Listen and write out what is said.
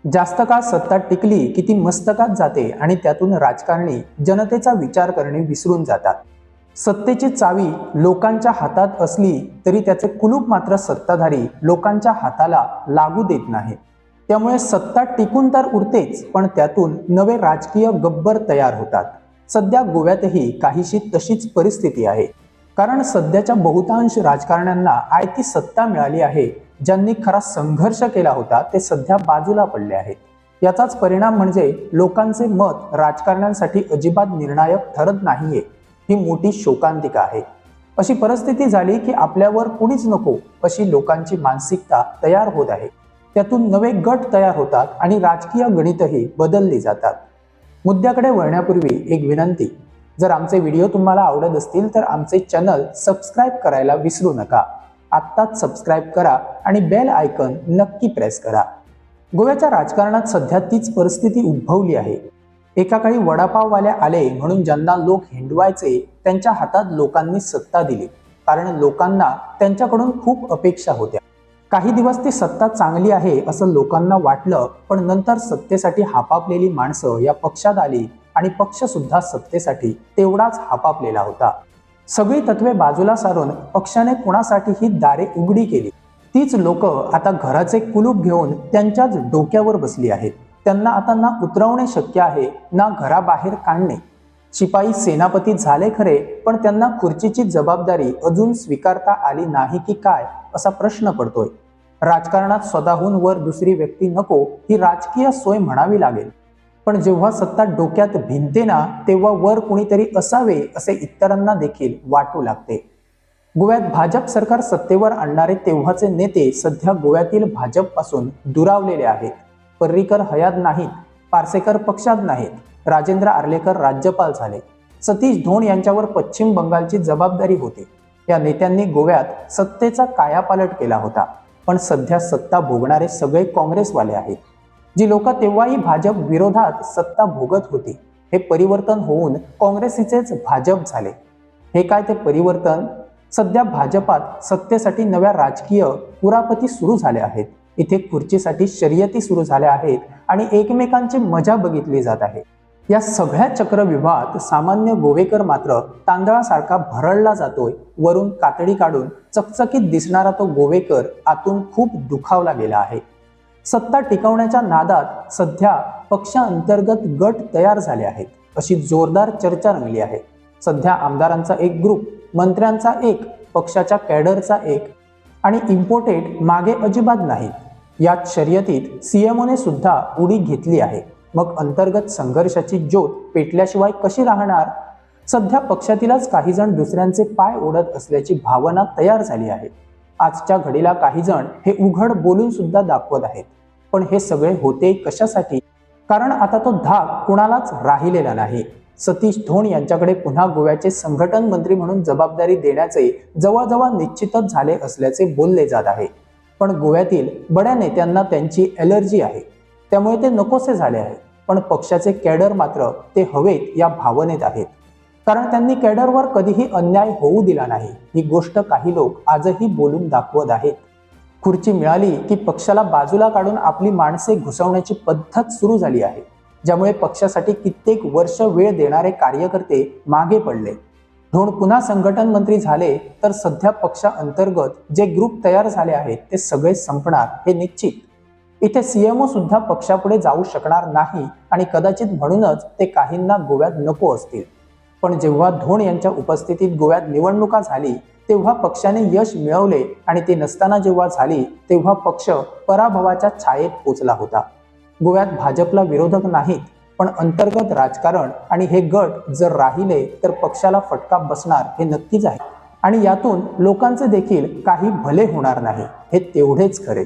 जास्त काळ सत्ता टिकली की ती मस्तकात जाते आणि त्यातून राजकारणी जनतेचा विचार करणे विसरून जातात. सत्तेची चावी लोकांच्या हातात असली तरी त्याचे कुलूप मात्र सत्ताधारी लोकांच्या हाताला लागू देत नाहीत. त्यामुळे सत्ता टिकून तर उरतेच, पण त्यातून नवे राजकीय गब्बर तयार होतात. सध्या गोव्यातही काहीशी तशीच परिस्थिती आहे. कारण सध्याच्या बहुतांश राजकारण्यांना आयती सत्ता मिळाली आहे. ज्यांनी खरा संघर्ष केला होता ते सध्या बाजूला पडले आहेत. याचाच परिणाम म्हणजे लोकांचे मत राजकारण्यांसाठी अजिबात निर्णायक ठरत नाहीये. ही मोठी शोकांतिका आहे. अशी परिस्थिती झाली की आपल्यावर कुणीच नको अशी लोकांची मानसिकता तयार होत आहे. त्यातून नवे गट तयार होतात आणि राजकीय गणितही बदलली जातात. मुद्द्याकडे वळण्यापूर्वी एक विनंती, जर आमचे व्हिडिओ तुम्हाला आवडत असतील तर आमचे चॅनल सबस्क्राईब करायला विसरू नका. आत्ताच सबस्क्राईब करा आणि बेल आयकॉन नक्की प्रेस करा. गोव्याच्या राजकारणात सध्या तीच परिस्थिती उद्भवली आहे. एका काळी वडापाववाले आले म्हणून ज्यांना लोक हिंडवायचे त्यांच्या हातात लोकांनी सत्ता दिली, कारण लोकांना त्यांच्याकडून खूप अपेक्षा होत्या. काही दिवस ती सत्ता चांगली आहे असं लोकांना वाटलं, पण नंतर सत्तेसाठी हापापलेली माणसं या पक्षात आली आणि पक्ष सुद्धा सत्तेसाठी तेवढाच हापापलेला होता. सगळी तत्वे बाजूला सारून पक्षाने कुणासाठी ही दारे उघडी केली. तीच लोक आता घराचे कुलूप घेऊन त्यांच्याच डोक्यावर बसली आहेत. त्यांना आता ना उतरवणे शक्य आहे ना घराबाहेर काढणे. शिपाई सेनापती झाले खरे, पण त्यांना खुर्चीची जबाबदारी अजून स्वीकारता आली नाही की काय असा प्रश्न पडतोय. राजकारणात स्वतःहून वर दुसरी व्यक्ती नको ही राजकीय सोय म्हणावी लागेल, पण जेव्हा सत्ता डोक्यात भिनते ना तेव्हा वर कुणीतरी असावे असे इतरांना देखील वाटू लागते. गोव्यात भाजप सरकार सत्तेवर आणणारे तेव्हाचे नेते सध्या गोव्यातील भाजपपासून दुरावलेले आहेत. पर्रीकर हयात नाहीत, पार्सेकर पक्षात नाहीत, राजेंद्र आर्लेकर राज्यपाल झाले, सतीश धोंड यांच्यावर पश्चिम बंगालची जबाबदारी होती. या नेत्यांनी गोव्यात सत्तेचा कायापालट केला होता, पण सध्या सत्ता भोगणारे सगळे काँग्रेसवाले आहेत. जी लोक तेव्हाही भाजप विरोधात सत्ता भोगत होती, हे परिवर्तन होऊन काँग्रेसीचेच भाजप झाले. हे काय ते परिवर्तन? सध्या भाजपात सत्तेसाठी नव्या राजकीय कुरापती सुरू झाल्या आहेत. इथे खुर्चीसाठी शर्यती सुरू झाल्या आहेत आणि एकमेकांची मजा बघितली जात आहे. या सगळ्या चक्रव्यूहात सामान्य गोवेकर मात्र तांदळासारखा भरडला जातोय. वरून कातडी काढून चकचकीत दिसणारा तो गोवेकर आतून खूप दुखावला गेला आहे. सत्ता टिकवण्याच्या नादात सध्या पक्षांतर्गत गट तयार झाले आहेत अशी जोरदार चर्चा रंगली आहे. सध्या आमदारांचा एक ग्रुप, मंत्र्यांचा एक, पक्षाच्या कॅडरचा एक आणि इम्पोर्टेड मागे अजिबात नाहीत. यात शर्यतीत सीएमओने सुद्धा उडी घेतली आहे. मग अंतर्गत संघर्षाची ज्योत पेटल्याशिवाय कशी राहणार? सध्या पक्षातीलच काही जण दुसऱ्यांचे पाय ओढत असल्याची भावना तयार झाली आहे. आजच्या घडीला काही जण हे उघड बोलून सुद्धा दाखवत आहेत. पण हे सगळे होते कशासाठी? कारण आता तो धाक कुणालाच राहिलेला नाही. सतीश धोंड यांच्याकडे पुन्हा गोव्याचे संघटन मंत्री म्हणून जबाबदारी देण्याचे जवळजवळ निश्चितच झाले असल्याचे बोलले जात आहे. पण गोव्यातील बड्या नेत्यांना त्यांची ॲलर्जी आहे, त्यामुळे ते नकोसे झाले आहे. पण पक्षाचे कॅडर मात्र ते हवेत या भावनेत आहेत, कारण त्यांनी कॅडरवर कधीही अन्याय होऊ दिला नाही. ही गोष्ट काही लोक आजही बोलून दाखवत आहेत. खुर्ची मिळाली की पक्षाला बाजूला काढून आपली माणसे घुसवण्याची पद्धत सुरू झाली आहे, ज्यामुळे पक्षासाठी कित्येक वर्ष वेळ देणारे कार्यकर्ते मागे पडले. धोंड पुन्हा संघटन मंत्री झाले तर सध्या पक्षाअंतर्गत जे ग्रुप तयार झाले आहेत ते सगळे संपणार हे निश्चित. इथे सीएमओ सुद्धा पक्षापुढे जाऊ शकणार नाही आणि कदाचित म्हणूनच ते काहींना गोव्यात नको असतील. पण जेव्हा धोंड यांच्या उपस्थितीत गोव्यात निवडणुका झाली तेव्हा पक्षाने यश मिळवले आणि ते नसताना जेव्हा झाली तेव्हा पक्ष पराभवाच्या छायेत पोचला होता. गोव्यात भाजपला विरोधक नाहीत, पण अंतर्गत राजकारण आणि हे गट जर राहिले तर पक्षाला फटका बसणार हे नक्कीच आहे आणि यातून लोकांचे देखील काही भले होणार नाही, हे तेवढेच खरे.